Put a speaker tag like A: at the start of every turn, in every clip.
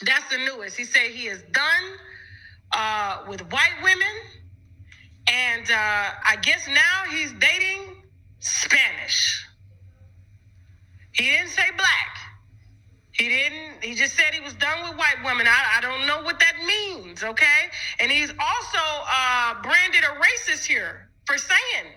A: That's the newest. He said he is done with white women. And I guess now he's dating Spanish. He didn't say black. He just said he was done with white women. I don't know what that means, okay? And he's also branded a racist here for saying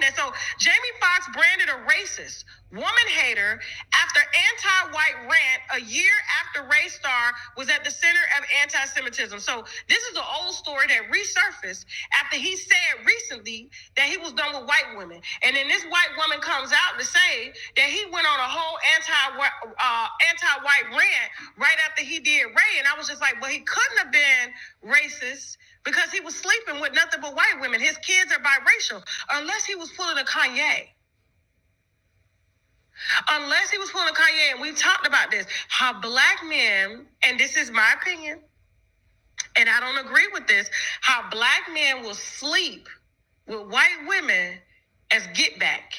A: that. So Jamie Foxx branded a racist, woman hater, after anti-white rant a year after Race Star was at the center of anti-Semitism. So this is an old story that resurfaced after he said recently that he was done with white women. And then this white woman comes out to say that he went on a whole anti-white rant right after he did Ray. And I was just like, well, he couldn't have been racist because he was sleeping with nothing but white women. His kids are biracial, unless he was pulling a Kanye. Unless he was pulling a Kanye, and we've talked about this, how black men, and this is my opinion, and I don't agree with this, how black men will sleep with white women as get back.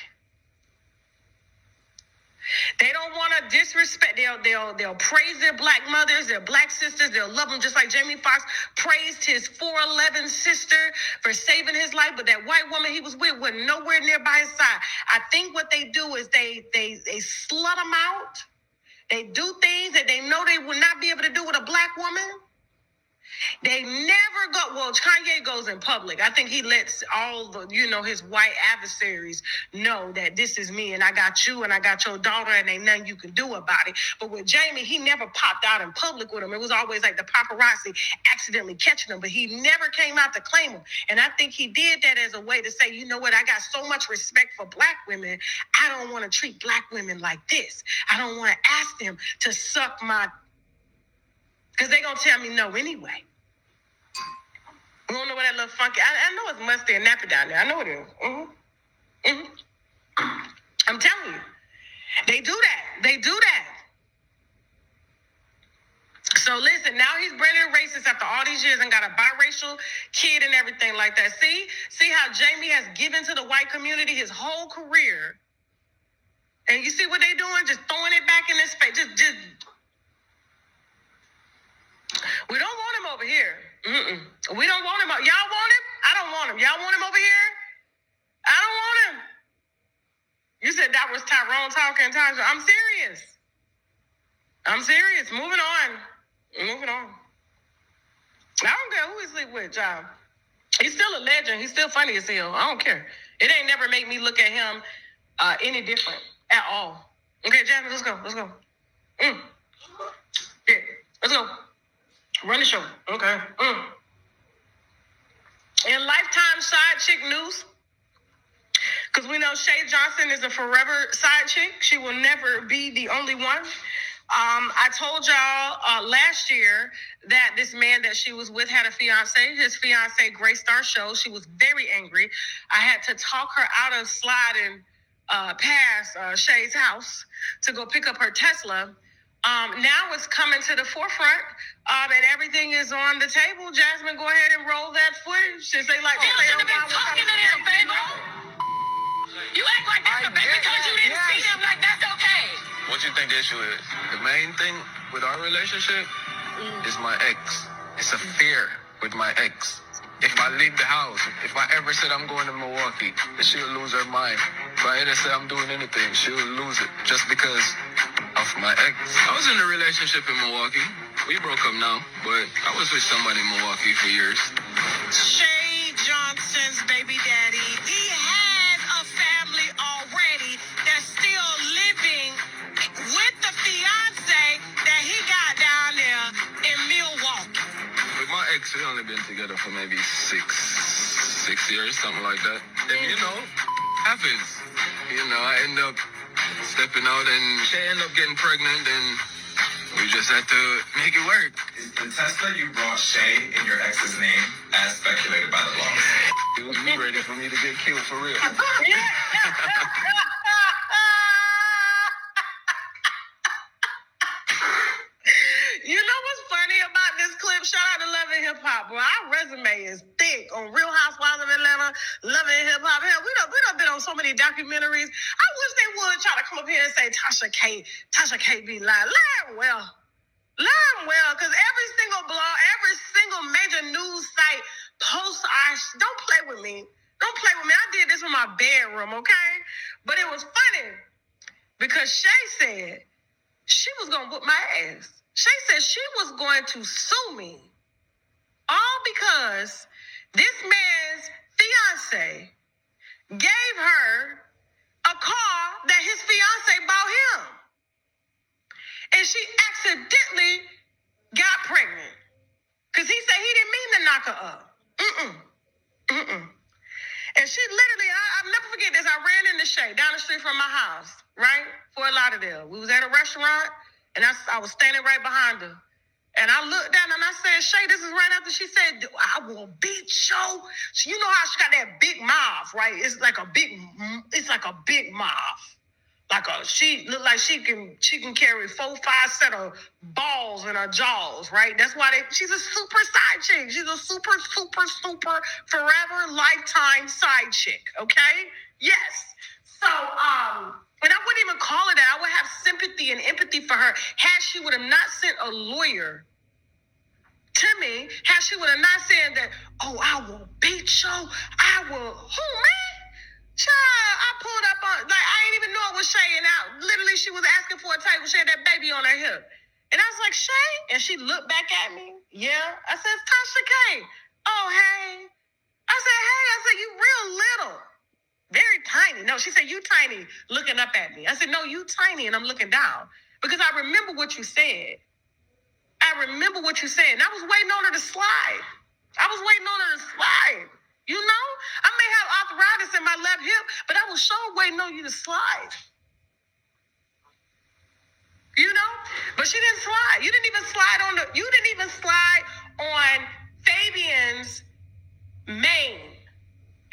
A: They don't want to disrespect. They'll praise their black mothers, their black sisters. They'll love them just like Jamie Foxx praised his 4'11" sister for saving his life. But that white woman he was with wasn't nowhere near by his side. I think what they do is they slut them out. They do things that they know they will not be able to do with a black woman. They never go, well, Kanye goes in public. I think he lets all the, his white adversaries know that this is me and I got you and I got your daughter and ain't nothing you can do about it. But with Jamie, he never popped out in public with him. It was always like the paparazzi accidentally catching him, but he never came out to claim him. And I think he did that as a way to say, you know what, I got so much respect for black women. I don't want to treat black women like this. I don't want to ask them to suck my, because they're going to tell me no anyway. You don't know what that little funky. I know it's musty and nappy down there. I know it is. I'm telling you, they do that. So listen, now he's branded racist after all these years and got a biracial kid and everything like that. See how Jamie has given to the white community his whole career, and you see what they doing? Just throwing it back in his face. Just. We don't want him over here. We don't want him. Y'all want him? I don't want him. Y'all want him over here? I don't want him. You said that was Tyrone talking, Tasha. I'm serious. Moving on. I don't care who he sleep with, y'all. He's still a legend. He's still funny as hell. I don't care. It ain't never make me look at him any different at all. Okay, Jasmine, let's go. Yeah, let's go. Run the show. Okay. In Lifetime side chick news, because we know Shay Johnson is a forever side chick. She will never be the only one. I told y'all last year that this man that she was with had a fiance. His fiance graced our show. She was very angry. I had to talk her out of sliding past Shay's house to go pick up her Tesla. Now it's coming to the forefront, and everything is on the table. Jasmine, go ahead and roll that footage. Since they like to play on
B: talking to them, baby. You act like that's a baby because you didn't see them like that's okay.
C: What you think the issue is? The main thing with our relationship is my ex. It's a fear with my ex. If I leave the house, if I ever said I'm going to Milwaukee, she'll lose her mind. If I ever say I'm doing anything, she'll lose it just because of my ex. I was in a relationship in Milwaukee. We broke up now, but I was with somebody in Milwaukee for years.
B: Shay Johnson's baby daddy, he has a family already that's still living with the fiance that he got down there in Milwaukee.
C: With my ex, we only been together for maybe six years, something like that. And happens. I end up stepping out and she ended up getting pregnant and we just had to make it work.
D: Is the Tesla you brought Shay in your ex's name as speculated by the law?
C: It was ready for me to get killed for real.
A: You know what's funny about this clip? Shout out to Love and Hip Hop, bro. Our resume is thick on Real Housewives of Atlanta, Love and Hip Hop. Hell, we done been on so many documentaries. I wish they would try to come up here and say Tasha K be lying. Well, Learn well, because every single blog, every single major news site posts don't play with me. Don't play with me. I did this in my bedroom, okay? But it was funny because Shay said she was going to whoop my ass. Shay said she was going to sue me. All because this man's fiance gave her a car that his fiance bought him. And she accidentally got pregnant. Because he said he didn't mean to knock her up. And she literally, I'll never forget this. I ran into Shay down the street from my house, right? Fort Lauderdale. We was at a restaurant, and I was standing right behind her. And I looked down and I said, Shay, this is right after she said, I will beat you. So you know how she got that big mouth, right? It's like a big mouth. She look like she can carry 4-5 set of balls in her jaws, right? That's why she's a super side chick. She's a super forever lifetime side chick, okay? Yes. So, and I wouldn't even call it that. I would have sympathy and empathy for her had she would have not sent a lawyer to me, had she would have not said that, oh, I will beat you. I will, who, man? Child, I pulled up on, like, I didn't even know it was Shay, and literally she was asking for a table. She had that baby on her hip. And I was like, Shay? And she looked back at me. Yeah. I said, it's Tasha K. Oh, hey. I said, you real little. Very tiny. No, she said, you tiny, looking up at me. I said, no, you tiny, and I'm looking down. Because I remember what you said. And I was waiting on her to slide. You know? I may have arthritis in my left hip, but I was sure waiting on you to slide. You know? But she didn't slide. You didn't even slide on Fabian's mane.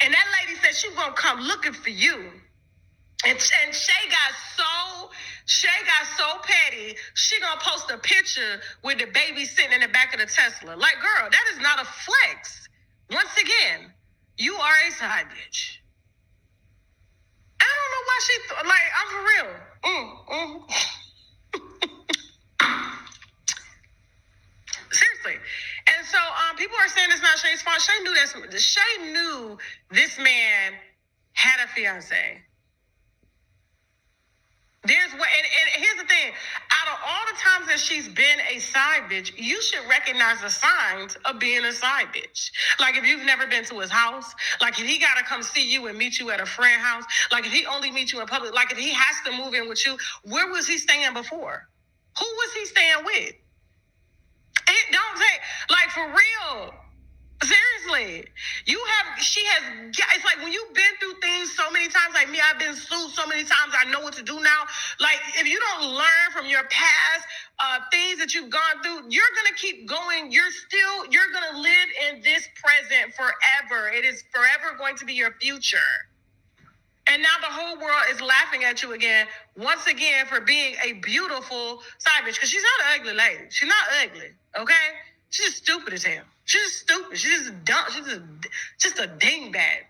A: And that lady said she was gonna come looking for you. And Shay got so petty, she gonna post a picture with the baby sitting in the back of the Tesla. Like, girl, that is not a flex. Once again, you are a side bitch. I don't know why I'm for real. Seriously. And so people are saying it's not Shay's fault. Shay knew this man had a fiance. And here's the thing. Out of all the times that she's been a side bitch, you should recognize the signs of being a side bitch. Like if you've never been to his house, like if he got to come see you and meet you at a friend house, like if he only meets you in public, like if he has to move in with you, where was he staying before? Who was he staying with? It don't take, like for real. Seriously, it's like when you've been through things so many times, like me, I've been sued so many times, I know what to do now. Like, if you don't learn from your past, things that you've gone through, you're going to keep going. You're going to live in this present forever. It is forever going to be your future. And now the whole world is laughing at you again, once again, for being a beautiful side bitch. Because she's not an ugly lady. She's not ugly, okay? She's just stupid as hell. She's just stupid. She's just dumb. She's just a dingbat.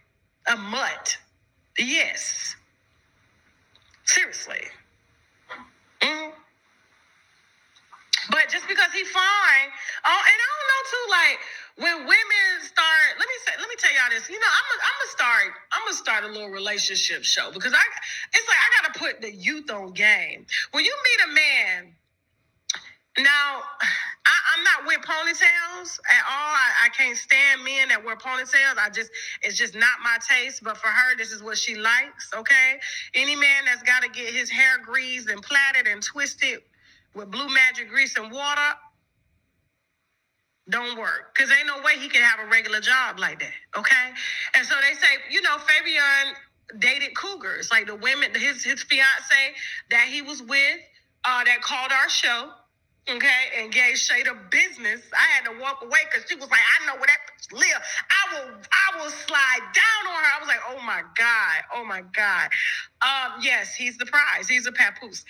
A: A mutt. Yes. Seriously. But just because he's fine, and I don't know too, like when women start, let me tell y'all this. You know, I'm gonna start a little relationship show because it's like I gotta put the youth on game. When you meet a man, now I'm not with ponytails at all. I can't stand men that wear ponytails. It's just not my taste. But for her, this is what she likes. Okay, any man that's got to get his hair greased and plaited and twisted with blue magic grease and water, don't work. Because ain't no way he can have a regular job like that, okay? And so they say, you know, Fabian dated cougars. Like the women, his fiance that he was with, that called our show, okay, and gave Shay the business. I had to walk away because she was like, I know where that bitch live. I will slide down on her. I was like, oh my God. Yes, he's the prize. He's a papoose.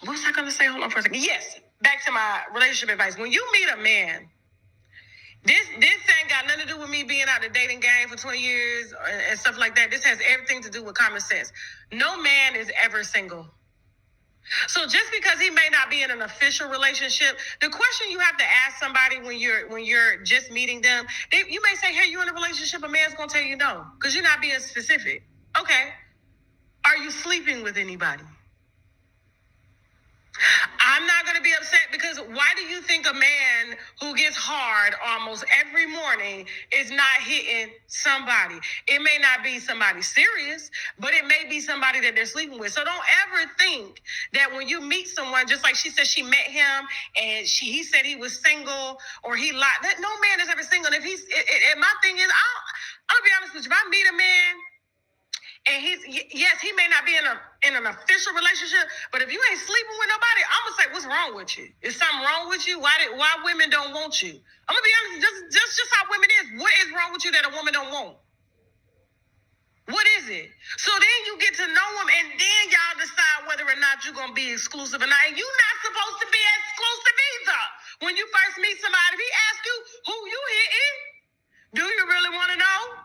A: What was I going to say? Hold on for a second. Yes, back to my relationship advice. When you meet a man, this ain't got nothing to do with me being out the dating game for 20 years and stuff like that. This has everything to do with common sense. No man is ever single. So just because he may not be in an official relationship, the question you have to ask somebody when you're just meeting them, you may say, "Hey, you in a relationship?" A man's gonna tell you no, because you're not being specific. Okay, are you sleeping with anybody? I'm not going to be upset, because why do you think a man who gets hard almost every morning is not hitting somebody? It may not be somebody serious, but it may be somebody that they're sleeping with. So don't ever think that when you meet someone, just like she said she met him and he said he was single or he lied. That no man is ever single. And if my thing is, I'll be honest with you. If I meet a man, and he may not be in an official relationship, but if you ain't sleeping with nobody, I'm gonna say, what's wrong with you? Is something wrong with you? Why women don't want you? I'm gonna be honest, just how women is. What is wrong with you that a woman don't want? What is it? So then you get to know him, and then y'all decide whether or not you're gonna be exclusive or not. And you're not supposed to be exclusive either. When you first meet somebody, if he asks you who you hitting, do you really want to know?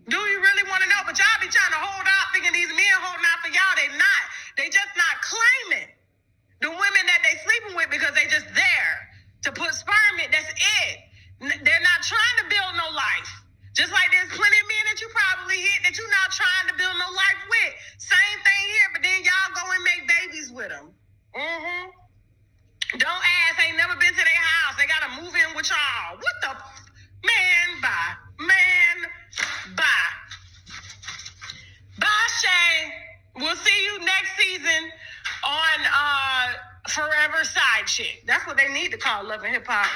A: Do you really want to know? But y'all be trying to hold out, thinking these men holding out for y'all. They not. They just not claiming the women that they sleeping with because they just there to put sperm in. That's it. They're not trying to build no life. Just like there's plenty of men that you probably hit that you're not trying to build no life with. Same thing here, but then y'all go and make babies with them. Don't ask. Ain't never been to their house. They got to move in with y'all. What the... Man, bye. Bye, Shay. We'll see you next season on Forever Sidechick. That's what they need to call Love and Hip Hop.